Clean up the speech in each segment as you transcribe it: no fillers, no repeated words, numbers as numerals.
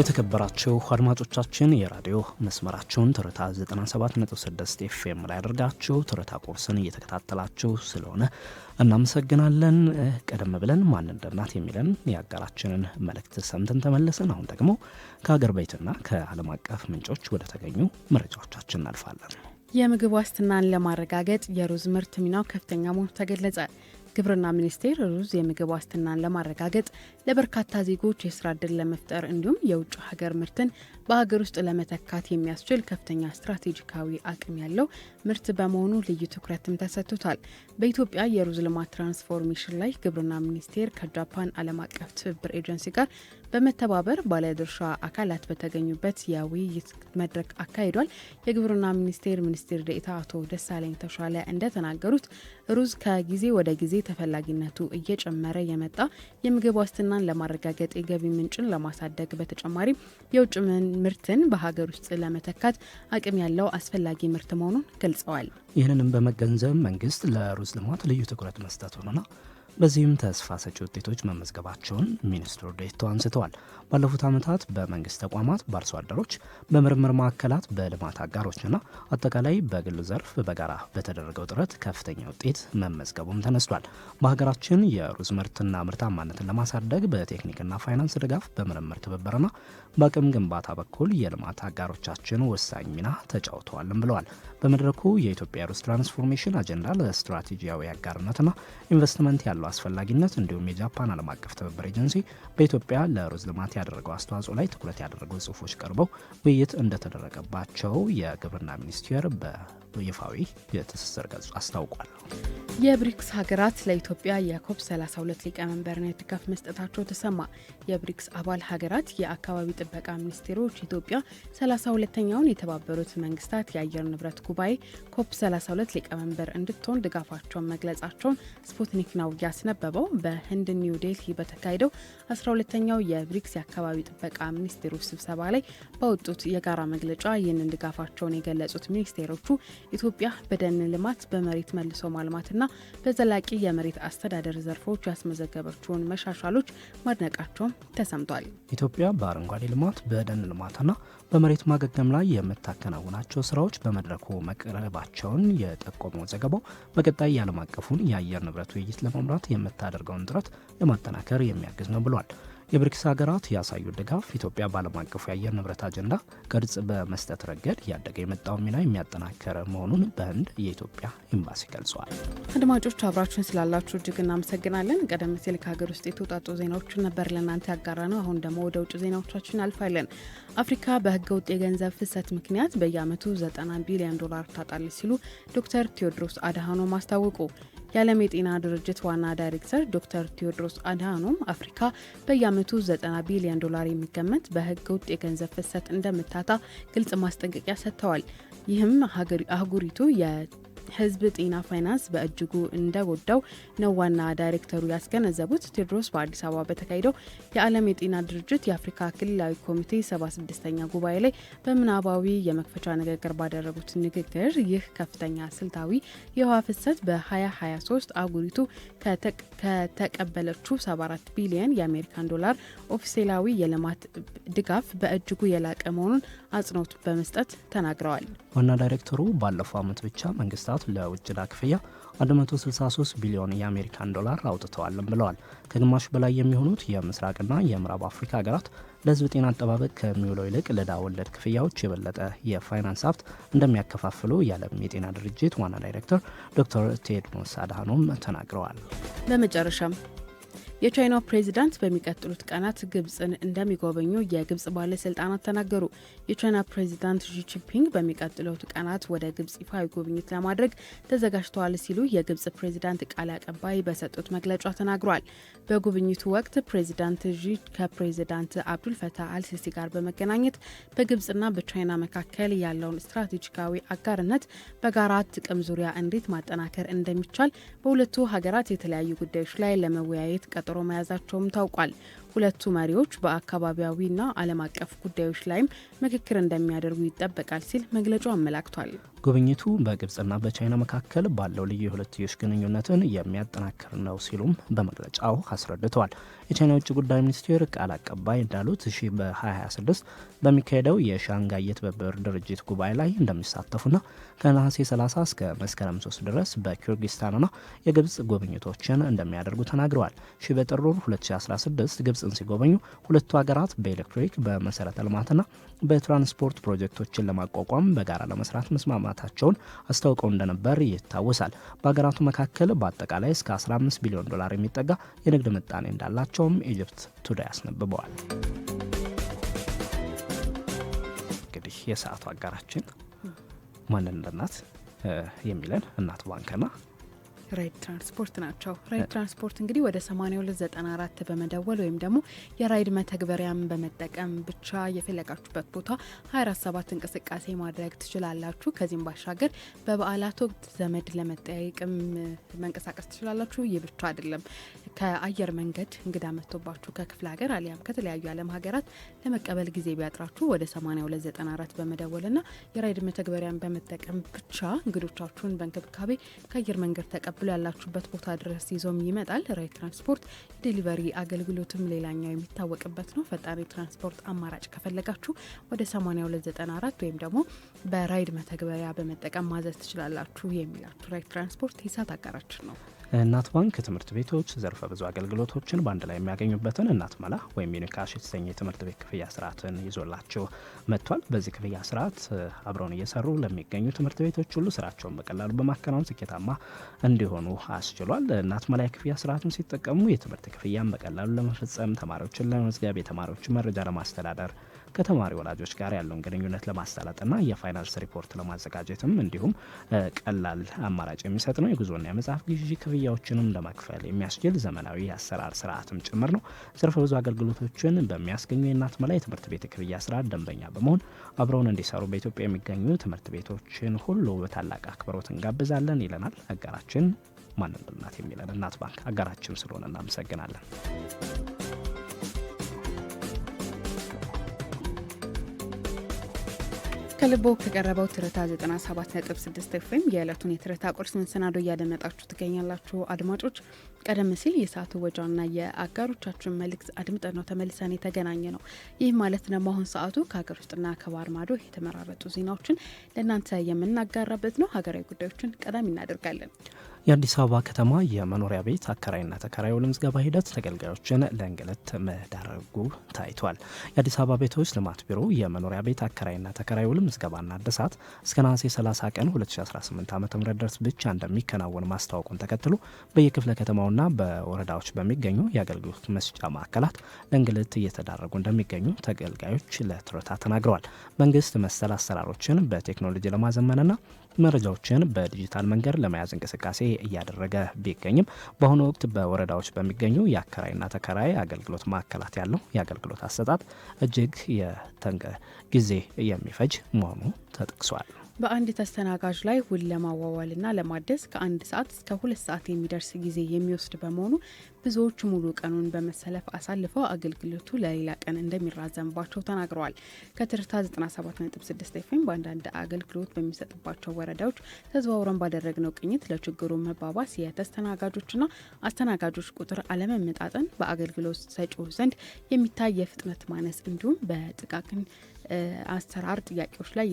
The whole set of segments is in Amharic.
የተከበራችሁ አድማጮቻችን የራዲዮ መስመራችሁን ትርታ 97.6 ኤፍኤም ላይ አድርጋችሁ ትርታ ቁርስን እየተከታተላችሁ ስለሆነ እናመሰግናለን። ቀደም ብለን ማን እንደናት የሚለን የአጋራችንን መልእክት ሰምተን ተመለስን። አሁን ደግሞ ከሀገር ቤትና ከዓለም አቀፍ ምንጮች ወደ ተገኙ መረጃዎቻችን እናልፋለን። የምግብ ዋስትናን ለማረጋገጥ የሩዝ ምርት ሚናው ከፍተኛ መሆኑ ተገለጸ። ግብርና ሚኒስቴር ሩዝ የምግብ ዋስትናን ለማረጋገጥ ለበርካታ ዜጎች የስራ ዕድል ለመፍጠር እንዲሁም የውጭ ሀገር ምርትን በሀገር ውስጥ ለመተካት የሚያስችል ከፍተኛ ስትራቴጂካዊ አቅም ያለው ምርት በመሆኑ ልዩ ትኩረትም ተሰጥቶታል። በኢትዮጵያ የሩዝ ልማት ትራንስፎርሜሽን ላይ ግብርና ሚኒስቴር ከጃፓን ዓለም አቀፍ ትብብር ኤጀንሲ ጋር በመተባበር ባለድርሻ አካላት በተገኙበት የውይይት መድረክ አካሂዷል። የግብርና ሚኒስቴር ሚኒስትር ዴኤታ አቶ ደሳለኝ ተሻለ እንደተናገሩት ሩዝ ከጊዜ ወደ ጊዜ ተፈላጊነቱ እየጨመረ የመጣ የምግብ ዋስትናን ለማረጋገጥ የገቢ ምንጭን ለማሳደግ በተጨማሪ የውጭ ምርትን በሀገር ውስጥ ለመተካት አቅም ያለው አስፈላጊ ምርት መሆኑን ገልጸዋል። ይህንንም በመገንዘብ መንግስት ለሩዝ ልማት ልዩ ትኩረት መስጠቱንና በዚህም ተስፋ ሰጪ ውጤቶች መመዝገባቸውን ሚኒስትሩ ዴኤታው አንስተዋል። ባለፉት ዓመታት በመንግስት ተቋማት፣ በአርሶ አደሮች፣ በምርምር ማዕከላት፣ በልማት አጋሮችና አጠቃላይ በግሉ ዘርፍ በጋራ በተደረገው ጥረት ከፍተኛ ውጤት መመዝገቡም ተነስቷል። በሀገራችን የሩዝ ምርትና ምርታማነትን ለማሳደግ በቴክኒክና ፋይናንስ ድጋፍ፣ በምርምር ትብብርና በአቅም ግንባታ በኩል የልማት አጋሮቻችን ወሳኝ ሚና ተጫውተዋልም ብለዋል። በመድረኩ የኢትዮጵያ ሩዝ ትራንስፎርሜሽን አጀንዳ ለስትራቴጂያዊ አጋርነትና ኢንቨስትመንት ያለው አስፈላጊነት እንዲሁም የጃፓን ዓለም አቀፍ ትብብር ኤጀንሲ በኢትዮጵያ ለሩዝ ልማት ያደረገው አስተዋጽኦ ላይ ትኩረት ያደረጉ ጽሁፎች ቀርበው ውይይት እንደተደረገባቸው የግብርና ሚኒስቴር በይፋዊ የትስስር ገጹ አስታውቋል። የብሪክስ ሀገራት ለኢትዮጵያ የኮፕ 32 ሊቀመንበርነት ድጋፍ መስጠታቸው ተሰማ። የብሪክስ አባል ሀገራት የአካባቢ ጥበቃ ሚኒስቴሮች ኢትዮጵያ 32ኛውን የተባበሩት መንግስታት የአየር ንብረት ጉባኤ ኮፕ 32 ሊቀመንበር እንድትሆን ድጋፋቸውን መግለጻቸውን ስፑትኒክ ነው ያስነበበው። በህንድ ኒው ዴልሂ በተካሄደው 12ኛው የብሪክስ የአካባቢ ጥበቃ ሚኒስቴሮች ስብሰባ ላይ ባወጡት የጋራ መግለጫ ይህንን ድጋፋቸውን የገለጹት ሚኒስቴሮቹ ኢትዮጵያ በደን ልማት፣ በመሬት መልሶ ማልማትና በዘላቂ የመሬት አስተዳደር ዘርፎች ያስመዘገበችውን መሻሻሎች ማድነቃቸውም ተሰምቷል። ኢትዮጵያ በአረንጓዴ ልማት፣ በደን ልማትና በመሬት ማገገም ላይ የምታከናውናቸው ስራዎች በመድረኩ መቅረባቸውን የጠቆመው ዘገባው በቀጣይ የዓለም አቀፉን የአየር ንብረት ውይይት ለመምራት የምታደርገውን ጥረት ለማጠናከር የሚያግዝ ነው ብሏል። የብሪክስ ሀገራት ያሳዩት ድጋፍ ኢትዮጵያ በዓለም አቀፉ የአየር ንብረት አጀንዳ ቅርጽ በመስጠት ረገድ ያደገ የመጣውን ሚና የሚያጠናከረ መሆኑን በህንድ የኢትዮጵያ ኤምባሲ ገልጿል። አድማጮች አብራችሁን ስላላችሁ እጅግ እናመሰግናለን። ቀደም ሲል ከሀገር ውስጥ የተውጣጡ ዜናዎችን ነበር ለእናንተ ያጋራ ነው። አሁን ደግሞ ወደ ውጭ ዜናዎቻችን አልፋለን። አፍሪካ በህገ ወጥ የገንዘብ ፍሰት ምክንያት በየዓመቱ $90 ቢሊዮን ታጣለች ሲሉ ዶክተር ቴዎድሮስ አድሃኖም አስታወቁ። የዓለም የጤና ድርጅት ዋና ዳይሬክተር ዶክተር ቴዎድሮስ አድሃኖም አፍሪካ በየዓመቱ $90 ቢሊዮን የሚገመት በህገ ወጥ የገንዘብ ፍሰት እንደምታጣ ግልጽ ማስጠንቀቂያ ሰጥተዋል። ይህም አህጉሪቱ የህዝብ ጤና ፋይናንስ በእጅጉ እንደጎዳው ነው ዋና ዳይሬክተሩ ያስገነዘቡት። ቴዎድሮስ በአዲስ አበባ በተካሄደው የዓለም የጤና ድርጅት የአፍሪካ ክልላዊ ኮሚቴ 76ኛ ጉባኤ ላይ በምናባዊ የመክፈቻ ንግግር ባደረጉት ንግግር ይህ ከፍተኛ ስልታዊ የውሃ ፍሰት በ2023 አህጉሪቱ ከተቀበለችው $74 ቢሊዮን የአሜሪካን ዶላር ኦፊሴላዊ የልማት ድጋፍ በእጅጉ የላቀ መሆኑን አጽንኦት በመስጠት ተናግረዋል። ዋና ዳይሬክተሩ ባለፈው ዓመት ብቻ መንግስታት ለውጭ ዕዳ ክፍያ 163 ቢሊዮን የአሜሪካን ዶላር አውጥተዋልም ብለዋል። ከግማሽ በላይ የሚሆኑት የምስራቅና የምዕራብ አፍሪካ ሀገራት ለህዝብ ጤና አጠባበቅ ከሚውለው ይልቅ ለዕዳ ወለድ ክፍያዎች የበለጠ የፋይናንስ ሀብት እንደሚያከፋፍሉ የዓለም የጤና ድርጅት ዋና ዳይሬክተር ዶክተር ቴድሮስ አድሃኖም ተናግረዋል። በመጨረሻም የቻይናው ፕሬዚዳንት በሚቀጥሉት ቀናት ግብጽን እንደሚጎበኙ የግብጽ ባለስልጣናት ተናገሩ። የቻይና ፕሬዚዳንት ሺ ጂንፒንግ በሚቀጥሉት ቀናት ወደ ግብጽ ይፋዊ ጉብኝት ለማድረግ ተዘጋጅተዋል ሲሉ የግብጽ ፕሬዚዳንት ቃል አቀባይ በሰጡት መግለጫ ተናግሯል። በጉብኝቱ ወቅት ፕሬዚዳንት ሺ ከፕሬዚዳንት አብዱል ፈታህ አልሲሲ ጋር በመገናኘት በግብጽና በቻይና መካከል ያለውን ስትራቴጂካዊ አጋርነት በጋራ ጥቅም ዙሪያ እንዴት ማጠናከር እንደሚቻል በሁለቱ ሀገራት የተለያዩ ጉዳዮች ላይ ለመወያየት ቀጠሮ መያዛቸውም ታውቋል። ሁለቱ መሪዎች በአካባቢያዊና ዓለም አቀፍ ጉዳዮች ላይም ምክክር እንደሚያደርጉ ይጠበቃል ሲል መግለጫው አመላክቷል። ጉብኝቱ በግብጽና በቻይና መካከል ባለው ልዩ የሁለትዮሽ ግንኙነትን የሚያጠናክር ነው ሲሉም በመግለጫው አስረድተዋል። የቻይና ውጭ ጉዳይ ሚኒስቴር ቃል አቀባይ እንዳሉት በ2026 በሚካሄደው የሻንጋይ የትብብር ድርጅት ጉባኤ ላይ እንደሚሳተፉና ከነሐሴ 30 እስከ መስከረም 3 ድረስ በኪርጊስታንና የግብጽ ጉብኝቶችን እንደሚያደርጉ ተናግረዋል። በጥር 2016 ግብጽን ሲጎበኙ ሁለቱ ሀገራት በኤሌክትሪክ በመሰረተ ልማትና በትራንስፖርት ፕሮጀክቶችን ለማቋቋም በጋራ ለመስራት መስማማታቸውን አስታውቀው እንደነበር ይታወሳል። በሀገራቱ መካከል በአጠቃላይ እስከ 15 ቢሊዮን ዶላር የሚጠጋ የንግድ ምጣኔ እንዳላቸውም ኢጅፕት ቱዴይ አስነብበዋል። እንግዲህ የሰዓቱ አጋራችን ማንን እናት የሚለን እናት ባንክና ራይድ ትራንስፖርት ናቸው። ራይድ ትራንስፖርት እንግዲህ ወደ 8294 በመደወል ወይም ደግሞ የራይድ መተግበሪያን በመጠቀም ብቻ የፈለጋችሁበት ቦታ 24/7 እንቅስቃሴ ማድረግ ትችላላችሁ። ከዚህም ባሻገር በበዓላት ወቅት ዘመድ ለመጠያየቅም መንቀሳቀስ ትችላላችሁ። ይህ ብቻ አይደለም። ከአየር መንገድ እንግዳ መጥቶባችሁ ከክፍለ ሀገር አሊያም ከተለያዩ ዓለም ሀገራት ለመቀበል ጊዜ ቢያጥራችሁ ወደ 8294 በመደወልና የራይድ መተግበሪያን በመጠቀም ብቻ እንግዶቻችሁን በእንክብካቤ ከአየር መንገድ ተቀብሎ ያላችሁበት ቦታ ድረስ ይዞም ይመጣል። ራይድ ትራንስፖርት ዴሊቨሪ አገልግሎትም ሌላኛው የሚታወቅበት ነው። ፈጣን ትራንስፖርት አማራጭ ከፈለጋችሁ ወደ 8294 ወይም ደግሞ በራይድ መተግበሪያ በመጠቀም ማዘዝ ትችላላችሁ የሚላችሁ ራይድ ትራንስፖርት የሰዓት አጋራችን ነው። እናት ባንክ ትምህርት ቤቶች ዘርፈ ብዙ አገልግሎቶችን በአንድ ላይ የሚያገኙበትን እናት መላ ወይም ዩኒካሽ የተሰኘ የትምህርት ቤት ክፍያ ስርዓትን ይዞላቸው መጥቷል። በዚህ ክፍያ ስርዓት አብረውን እየሰሩ ለሚገኙ ትምህርት ቤቶች ሁሉ ስራቸውን በቀላሉ በማከናወን ስኬታማ እንዲሆኑ አስችሏል። እናት መላ የክፍያ ስርዓቱን ሲጠቀሙ የትምህርት ክፍያን በቀላሉ ለመፈጸም፣ ተማሪዎችን ለመመዝገብ፣ የተማሪዎችን መረጃ ለማስተዳደር፣ ከተማሪ ወላጆች ጋር ያለውን ግንኙነት ለማሳለጥና የፋይናንስ ሪፖርት ለማዘጋጀትም እንዲሁም ቀላል አማራጭ የሚሰጥ ነው። የጉዞና የመጽሐፍ ግዢ ክፍያዎችንም ለመክፈል የሚያስችል ዘመናዊ የአሰራር ስርዓትም ጭምር ነው። ዘርፈ ብዙ አገልግሎቶችን በሚያስገኙ የእናት መላ የትምህርት ቤት ክፍያ ስርዓት ደንበኛ በመሆን አብረውን እንዲሰሩ በኢትዮጵያ የሚገኙ ትምህርት ቤቶችን ሁሉ በታላቅ አክብሮት እንጋብዛለን ይለናል አጋራችን ማንን እናት የሚለን እናት ባንክ አጋራችን ስለሆነ እናመሰግናለን። ከልቦ ከቀረበው ትርታ 97.6 ኤፍኤም የዕለቱን የትርታ ቁርስ መሰናዶ እያደመጣችሁ ትገኛላችሁ አድማጮች። ቀደም ሲል የሰዓቱ ወጃና የአጋሮቻችን መልእክት አድምጠን ነው ተመልሰን የተገናኘ ነው። ይህ ማለት ደግሞ አሁን ሰዓቱ ከሀገር ውስጥና ከባህር ማዶ የተመራረጡ ዜናዎችን ለእናንተ የምናጋራበት ነው። ሀገራዊ ጉዳዮችን ቀዳሚ እናደርጋለን። የአዲስ አበባ ከተማ የመኖሪያ ቤት አከራይና ተከራይ ውል ምዝገባ ሂደት ተገልጋዮችን ለእንግልት መዳረጉ ታይቷል። የአዲስ አበባ ቤቶች ልማት ቢሮ የመኖሪያ ቤት አከራይና ተከራይ ውል ምዝገባና እድሳት እስከ ነሐሴ 30 ቀን 2018 ዓ.ም ድረስ ብቻ እንደሚከናወን ማስታወቁን ተከትሎ በየክፍለ ከተማውና በወረዳዎች በሚገኙ የአገልግሎት መስጫ ማዕከላት ለእንግልት እየተዳረጉ እንደሚገኙ ተገልጋዮች ለትርታ ተናግረዋል። መንግስት መሰል አሰራሮችን በቴክኖሎጂ ለማዘመንና መረጃዎችን በዲጂታል መንገድ ለመያዝ እንቅስቃሴ እያደረገ ቢገኝም በአሁኑ ወቅት በወረዳዎች በሚገኙ የአከራይና ተከራይ አገልግሎት ማዕከላት ያለው የአገልግሎት አሰጣጥ እጅግ ጊዜ የሚፈጅ መሆኑ ተጠቅሷል። በአንድ ተስተናጋጅ ላይ ውል ለማዋዋልና ለማደስ ከ1 ሰዓት እስከ 2 ሰዓት የሚደርስ ጊዜ የሚወስድ በመሆኑ ብዙዎች ሙሉ ቀኑን በመሰለፍ አሳልፈው አገልግሎቱ ለሌላ ቀን እንደሚራዘምባቸው ተናግረዋል። ከትርታ 97.6 ኤፍኤም በአንዳንድ አገልግሎት በሚሰጥባቸው ወረዳዎች ተዘዋውረን ባደረግነው ቅኝት ለችግሩ መባባስ የተስተናጋጆችና አስተናጋጆች ቁጥር አለመመጣጠን፣ በአገልግሎት ሰጪዎች ዘንድ የሚታይ የፍጥነት ማነስ እንዲሁም በጥቃቅን አሰራር ጥያቄዎች ላይ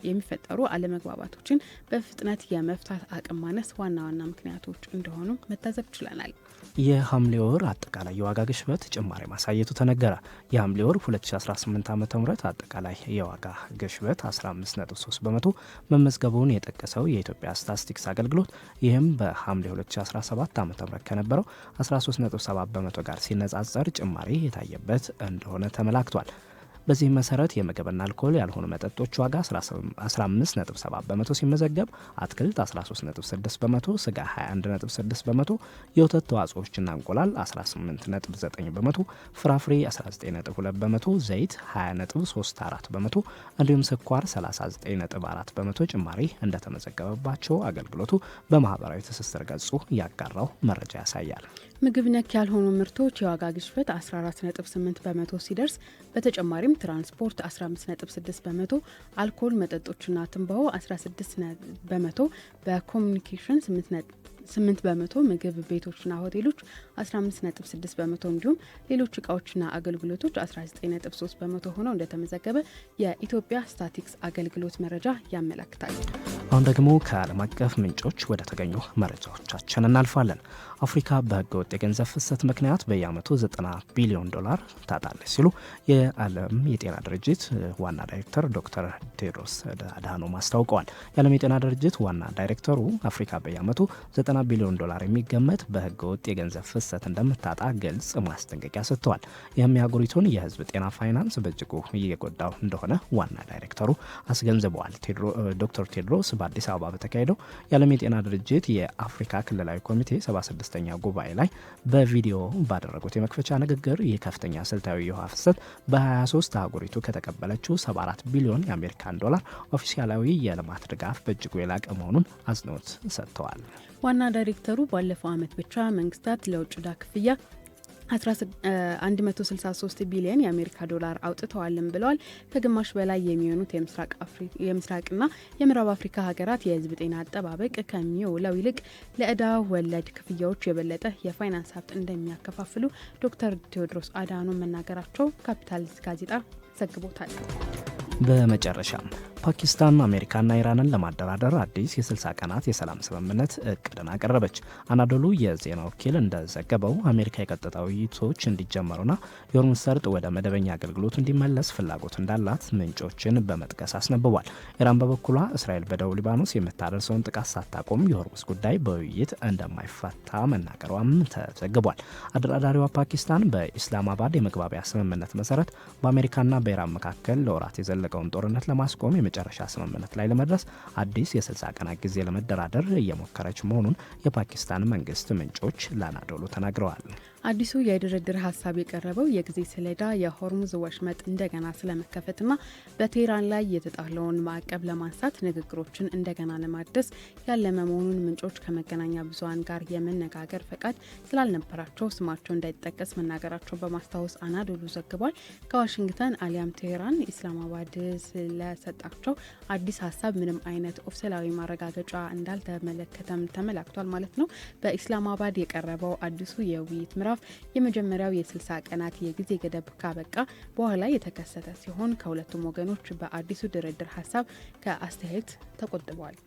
የሚፈጠሩ አለመግባባቶችን በፍጥነት የመፍታት አቅም ማነስ ዋና ዋና ምክንያቶች እንደሆኑ መታዘብ ችለናል። የሐምሌ ወር አጠቃላይ የዋጋ ግሽበት ጭማሪ ማሳየቱ ተነገረ። የሐምሌ ወር 2018 ዓ.ም አጠቃላይ የዋጋ ግሽበት 15.3 በመቶ መመዝገቡን የጠቀሰው የኢትዮጵያ ስታቲስቲክስ አገልግሎት ይህም በሐምሌ 2017 ዓ.ም ከነበረው 13.7 በመቶ ጋር ሲነጻጸር ጭማሪ የታየበት እንደሆነ ተመላክቷል። በዚህ መሰረት የምግብና አልኮል ያልሆኑ መጠጦች ዋጋ 15.7 በመቶ ሲመዘገብ አትክልት 13.6 በመቶ፣ ስጋ 21.6 በመቶ፣ የወተት ተዋጽኦችና እንቁላል 18.9 በመቶ፣ ፍራፍሬ 19.2 በመቶ፣ ዘይት 20.34 በመቶ እንዲሁም ስኳር 39.4 በመቶ ጭማሪ እንደተመዘገበባቸው አገልግሎቱ በማህበራዊ ትስስር ገጹ ያጋራው መረጃ ያሳያል። ምግብ ነክ ያልሆኑ ምርቶች የዋጋ ግሽበት 14.8 በመቶ ሲደርስ በተጨማሪም ትራንስፖርት 15.6 በመቶ፣ አልኮል መጠጦችና ትንባሆ 16 በመቶ፣ በኮሚኒኬሽን 8 በመቶ፣ ምግብ ቤቶችና ሆቴሎች 15.6 በመቶ እንዲሁም ሌሎች እቃዎችና አገልግሎቶች 19.3 በመቶ ሆነው እንደተመዘገበ የኢትዮጵያ ስታቲክስ አገልግሎት መረጃ ያመለክታል። አሁን ደግሞ ከዓለም አቀፍ ምንጮች ወደ ተገኙ መረጃዎቻችን እናልፋለን። አፍሪካ በህገ ወጥ የገንዘብ ፍሰት ምክንያት በየዓመቱ 90 ቢሊዮን ዶላር ታጣለች ሲሉ የዓለም የጤና ድርጅት ዋና ዳይሬክተር ዶክተር ቴድሮስ አድሃኖም አስታውቀዋል። የዓለም የጤና ድርጅት ዋና ዳይሬክተሩ አፍሪካ በየዓመቱ 90 ቢሊዮን ዶላር የሚገመት በህገ ወጥ የገንዘብ ፍሰት እንደምታጣ ግልጽ ማስጠንቀቂያ ሰጥተዋል። ይህም የአህጉሪቱን የህዝብ ጤና ፋይናንስ በእጅጉ እየጎዳው እንደሆነ ዋና ዳይሬክተሩ አስገንዝበዋል። ዶክተር ቴድሮስ በአዲስ አበባ በተካሄደው የዓለም የጤና ድርጅት የአፍሪካ ክልላዊ ኮሚቴ 76ኛ ጉባኤ ላይ በቪዲዮ ባደረጉት የመክፈቻ ንግግር ይህ ከፍተኛ ስልታዊ የውሃ ፍሰት በ23 አህጉሪቱ ከተቀበለችው 74 ቢሊዮን የአሜሪካን ዶላር ኦፊሴላዊ የልማት ድጋፍ በእጅጉ የላቀ መሆኑን አጽንኦት ሰጥተዋል። ዋና ዳይሬክተሩ ባለፈው ዓመት ብቻ መንግስታት ለውጭ ዕዳ ክፍያ 163 ቢሊዮን የአሜሪካ ዶላር አውጥተዋልም ብለዋል። ከግማሽ በላይ የሚሆኑት የምስራቅና የምዕራብ አፍሪካ ሀገራት የህዝብ ጤና አጠባበቅ ከሚውለው ይልቅ ለዕዳ ወለድ ክፍያዎች የበለጠ የፋይናንስ ሀብት እንደሚያከፋፍሉ ዶክተር ቴዎድሮስ አድሃኖም መናገራቸው ካፒታል ጋዜጣ ዘግቦታል። በመጨረሻም ፓኪስታን አሜሪካና ኢራንን ለማደራደር አዲስ የ60 ቀናት የሰላም ስምምነት እቅድን አቀረበች። አናዶሉ የዜና ወኪል እንደዘገበው አሜሪካ የቀጥታ ውይይቶች እንዲጀመሩና የሆርሙዝ ሰርጥ ወደ መደበኛ አገልግሎቱ እንዲመለስ ፍላጎት እንዳላት ምንጮችን በመጥቀስ አስነብቧል። ኢራን በበኩሏ እስራኤል በደቡብ ሊባኖስ የምታደርሰውን ጥቃት ሳታቆም የሆርሙዝ ጉዳይ በውይይት እንደማይፈታ መናገሯም ተዘግቧል። አደራዳሪዋ ፓኪስታን በኢስላማባድ የመግባቢያ ስምምነት መሰረት በአሜሪካና በኢራን መካከል ለወራት የዘለቀውን ጦርነት ለማስቆም የመጨረሻ ስምምነት ላይ ለመድረስ አዲስ የ60 ቀናት ጊዜ ለመደራደር እየሞከረች መሆኑን የፓኪስታን መንግስት ምንጮች ለአናዶሉ ተናግረዋል። አዲሱ የድርድር ሀሳብ የቀረበው የጊዜ ሰሌዳ የሆርሙዝ ወሽመጥ እንደገና ስለመከፈትና በቴህራን ላይ የተጣለውን ማዕቀብ ለማንሳት ንግግሮችን እንደገና ለማደስ ያለመ መሆኑን ምንጮች ከመገናኛ ብዙኃን ጋር የመነጋገር ፈቃድ ስላልነበራቸው ስማቸው እንዳይጠቀስ መናገራቸው በማስታወስ አናዶሉ ዘግቧል። ከዋሽንግተን አሊያም ቴህራን ኢስላማባድ ስለሰጣቸው አዲስ ሀሳብ ምንም አይነት ኦፊሴላዊ ማረጋገጫ እንዳልተመለከተም ተመላክቷል ማለት ነው። በኢስላማባድ የቀረበው አዲሱ የውይይት ምዕራፍ የመጀመሪያው የ60 ቀናት የጊዜ ገደብ ካበቃ በኋላ የተከሰተ ሲሆን ከሁለቱም ወገኖች በአዲሱ ድርድር ሀሳብ ከአስተያየት ተቆጥበዋል።